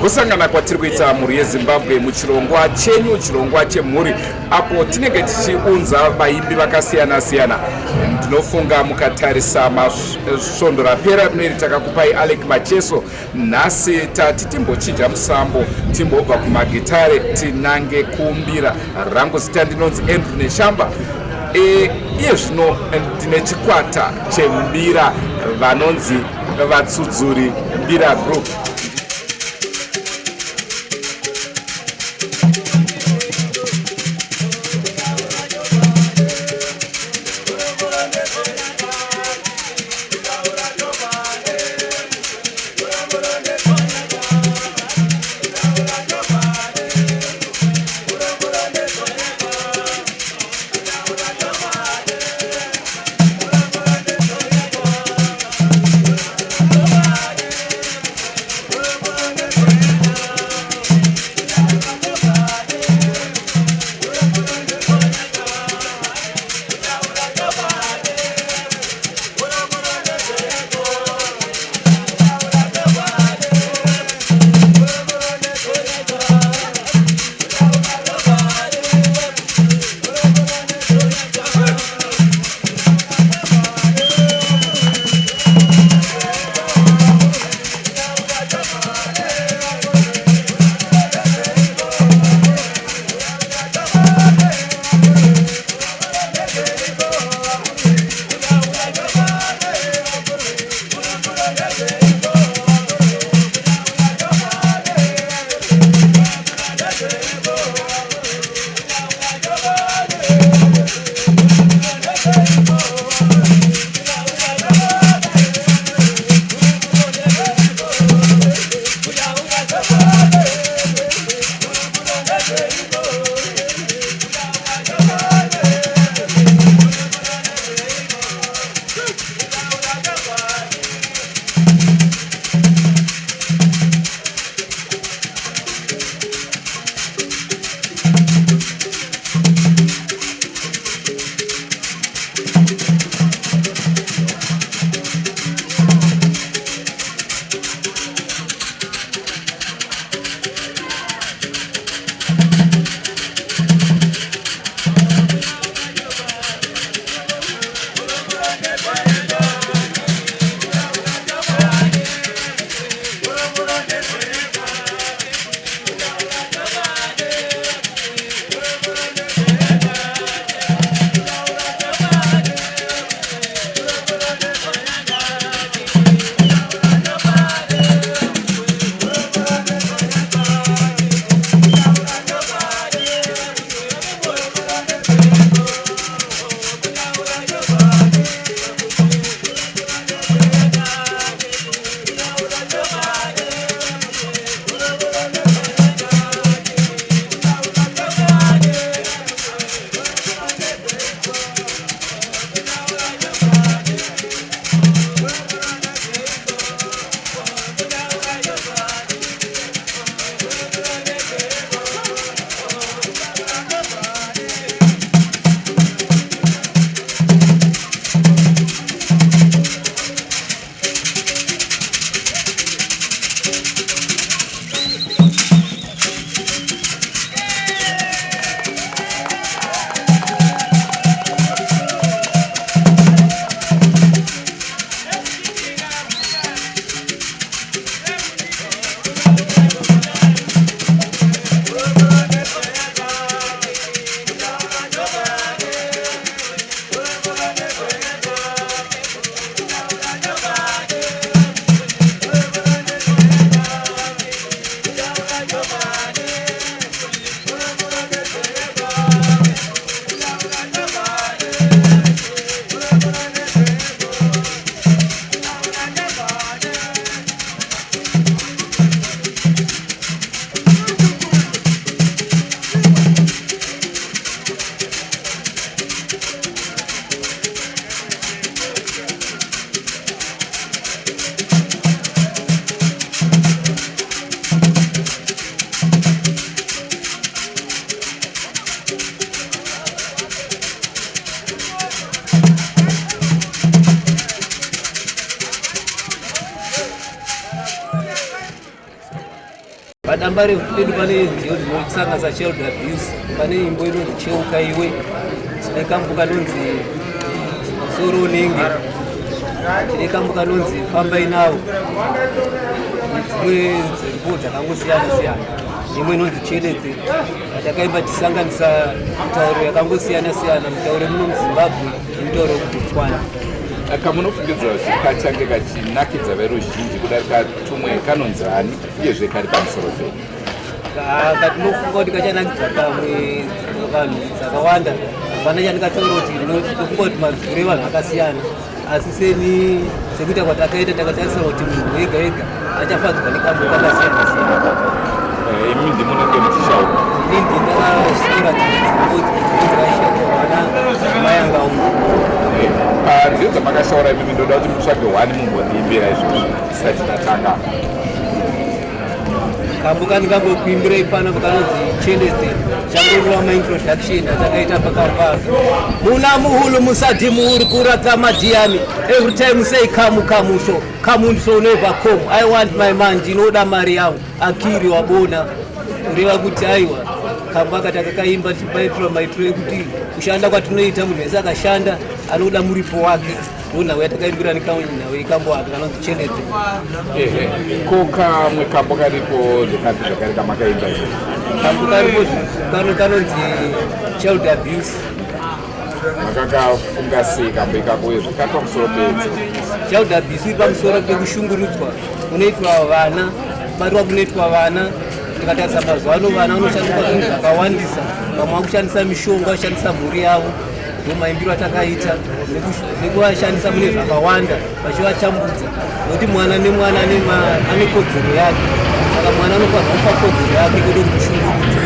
kusangana kwatiri kuita mhuri yezimbabwe muchirongwa chenyu, chirongwa chemhuri, apo tinenge tichiunza vaimbi vakasiyana-siyana. Ndinofunga mukatarisa masvondo rapera rineri takakupai Alec Macheso. Nhasi tati timbochinja musambo, timbobva kumagitare tinange kumbira. Rangu zita ndinonzi Andrew Neshamba. Iye zvino ndine chikwata cheMbira vanonzi Vatsudzuri Mbira Group. Padamba refupedu pane nziyo dzinosanganisa child abuse, pane imbo inonzi cheuka iwe, tine kambo kanonzi soro unenge, tine kambo kanonzi famba inawo, dzimwe dzembo dzakangosiyana-siyana, imwe inonzi cheredze. Takaimba tisanganisa mitauro yakangosiyana-siyana, mitauro muno muZimbabwe nemitauro yekuBotswana. Kamunofungidza kuti kachange kachinakidza veruzhinji kudarika tumwe kanonzani uyezve kari pamusoro penyu? Katinofunga kuti kachanakidza kamwe vanhu dzakawanda. Hapana chandikataura kuti ndinofunga kuti mazwi evanhu akasiyana, asi seni sekuita kwatakaita takatarisira kuti munhu wega wega achafadzwa nekamwe kakasiyana-siyana. Imi ndimunenge muchishaura? Inini ndakashaura vana mayangaungu. Panzira dzamakashaura imimi ndoda kuti mutsvage hwani mumbondiimbira izvozvo tisati tatanga. Kambo kandikambokuimbira ipana pakanonzi chendese changorova maintroduction atakaita pakavava. Muna muhulu musati muhuri kuratsa madhiyani. Every time you say kamu kamusho, kamu so never come. I want my man, ndinoda mari yangu. Akiri wabona. Kureva kuti aiwa. Kambo akatakaimba tipaitwa maitro ekuti kushanda kwatinoita munhu wese akashanda anoda muripo wake. Ndona watakaimbira nawe ikambo akanonzi chendese. Ko kamwe kambo karipo zvakati zvakare kamakaimba izvo? Kambo karipo kanonzi child abuse. Makakafunga sei kambo ikako izvo kari pamusoro pedzi? Child abuse iri pamusoro pekushungurudzwa kunoitwa vana, kubatwa kunoitwa vana. Tikatarisa mazuva ano vana vanoshandiswa zvinhu zvakawandisa, vamwe vakushandisa mishonga, vakushandisa mhuri yavo. Ndomaimbiro atakaita nekuvashandisa mune zvakawanda vachivachambudza, nokuti mwana nemwana ane kodzero yake, saka mwana anofanira kupa kodzero yake kwete kumushungurudza.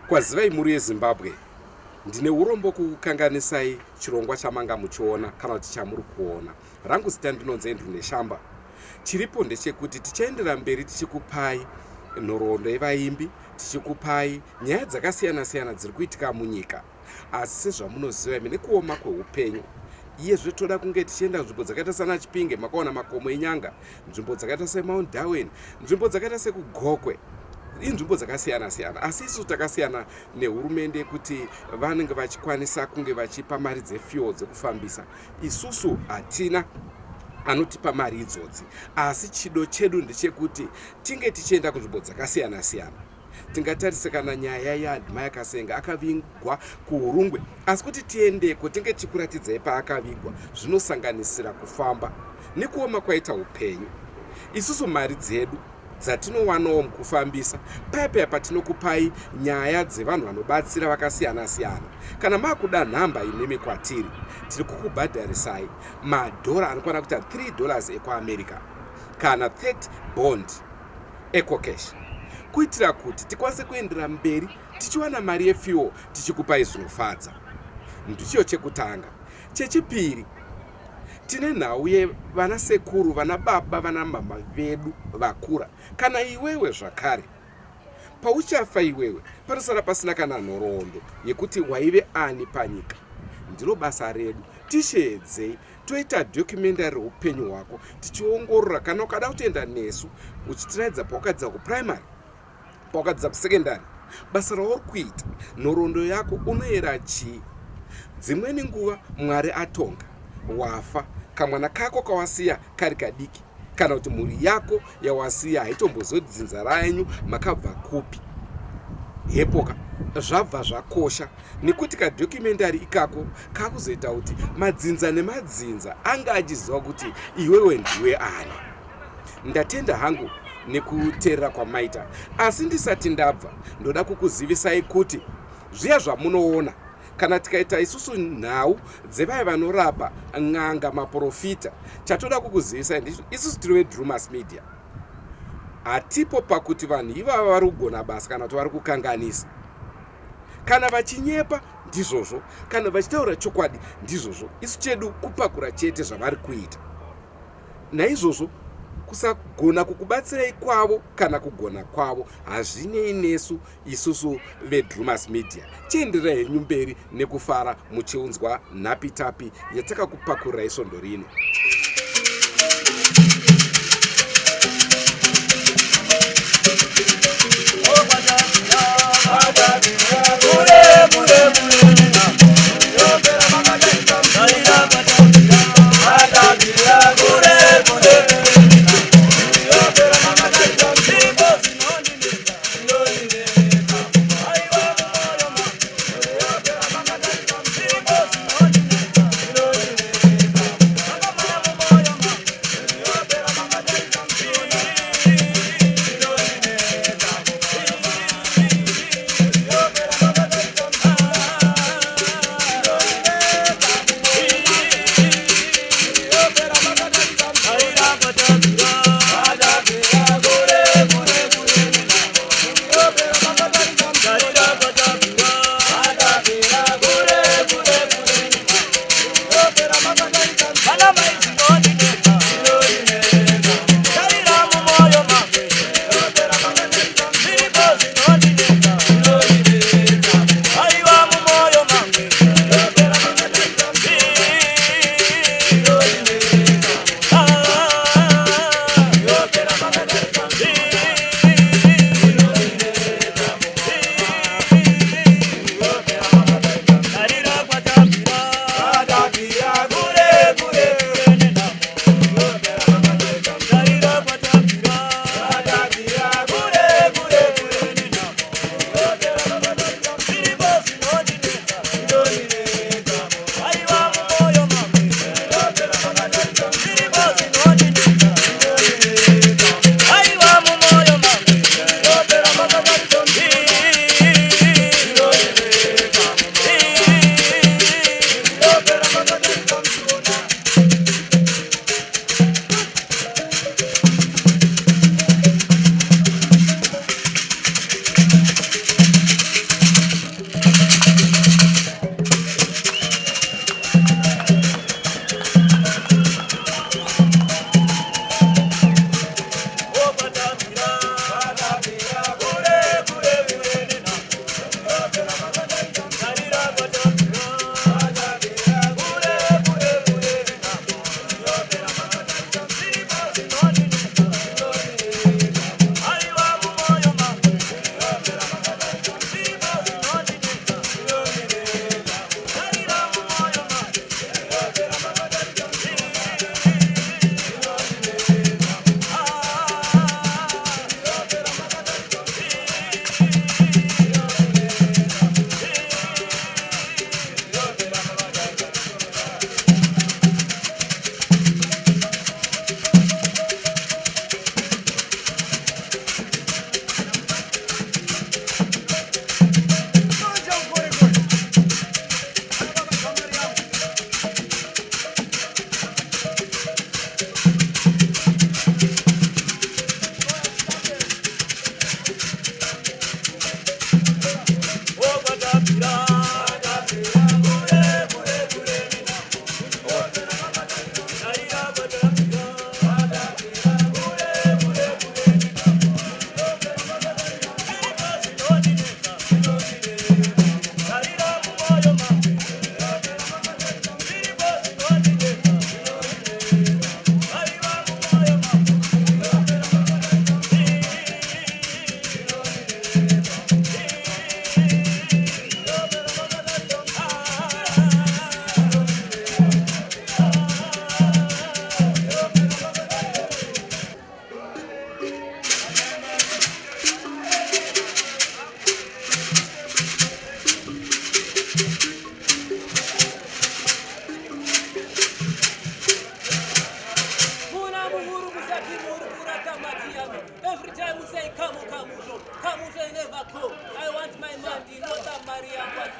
Kwazivai muri yeZimbabwe, ndine urombo kukanganisai chirongwa chamanga muchiona kana kuti chamuri kuona. Rangu zita ndinonzi Andrew Neshamba. Chiripo ndechekuti tichaendera mberi tichikupai nhoroondo yevaimbi, tichikupai nyaya dzakasiyana-siyana dziri kuitika munyika. Asi sezvamunoziva imi nekuoma kweupenyu, iyezve toda kunge tichienda nzvimbo dzakaita sana Chipinge, makaona makomo enyanga, nzvimbo dzakaita seMount Darwin, nzvimbo dzakaita sekugokwe. Inzvimbo dzakasiyana-siyana, asi isu takasiyana nehurumende kuti vanenge vachikwanisa kunge vachipa mari dzefuel dzekufambisa. Isusu hatina anotipa mari idzodzi, asi chido chedu ndechekuti tinge tichienda kunzvimbo dzakasiyana-siyana. Tingatarisa kana nyaya yaAdmire Kasenga akavigwa kuHurungwe, asi kuti tiendeko tinge tichikuratidzai paakavigwa zvinosanganisira kufamba nekuoma kwaita upenyu. Isusu mari dzedu dzatinowanawo mukufambisa paya patinokupai nyaya dzevanhu vanobatsira vakasiyana-siyana. Kana makuda nhamba imimi kwatiri, tiri kukubhadharisai madhora anokwana kuita $3 ekuAmerica kana 30 bond ecocash, kuitira kuti tikwanise kuendera mberi tichiwana mari yefuel tichikupai zvinofadza. Ndicho chekutanga. Chechipiri, tine nhau yevana sekuru, vana baba, vana mama vedu vakura. Kana iwewe zvakare, pauchafa iwewe, panosara pasina kana nhoroondo yekuti waive ani panyika. Ndiro basa redu, tishedzei toita documentary upenyu hwako, tichiongorora kana ukada kutoenda nesu uchitiradza pawakadzidza kuprimary, pawakadzidza kusekendari, basa rauri kuita, nhoroondo yako unoyera chii. Dzimweni nguva Mwari atonga, wafa, kamwana kako kawasiya kari kadiki, kana kuti mhuri yako yawasiya haitombozoti dzinza ranyu makabva kupi. Hepoka zvabva zvakosha, nekuti kadocumentary ikako kakuzoita kuti madzinza nemadzinza anga achiziva kuti iwewe ndiwe ani. Ndatenda hangu nekuteerera kwamaita, asi ndisati ndabva ndoda kukuzivisai kuti zviya zvamunoona kana tikaita isusu nhau dzevaya vanorapa, n'anga, maprofita, chatoda kukuzivisai ndizvo isusu tiri veDrumas Media. Hatipo pakuti vanhu ivava vari kugona basa kana kuti vari kukanganisa. Kana vachinyepa ndizvozvo, kana vachitaura chokwadi ndizvozvo. Isu chedu kupakura chete zvavari kuita. Naizvozvo kusagona kukubatsirai kwavo kana kugona kwavo hazvinei nesu isusu veDrumas Media. Chienderai henyu mberi nekufara muchiunzwa nhapitapi yatakakupakurirai svondo rino. can never go. I want my money, not a Maria, but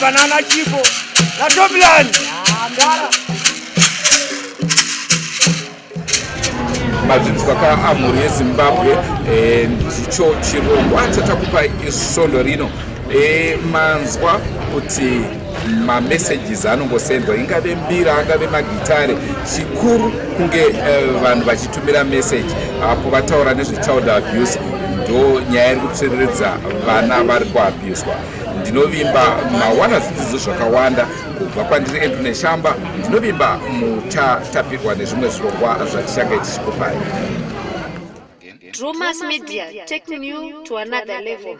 banana chipo na toblani mazvinzwa kaamhuri yezimbabwe ndicho chirongwa chatakupa isvondo rino. Manzwa kuti mamessages anongosendwa, ingave mbira angave magitare, chikuru kunge vanhu vachitumira message apo vataura nezvechild abuse ndo nyaya iri kutsvereredza vana vari kuabhuswa. Ndinovimba mawana zvidzidzo zvakawanda kubva kwandiri Andrew Neshamba. Ndinovimba muchatapirwa nezvimwe zvirongwa zvatichange tichikupai. Drumas Media, taking you to another level.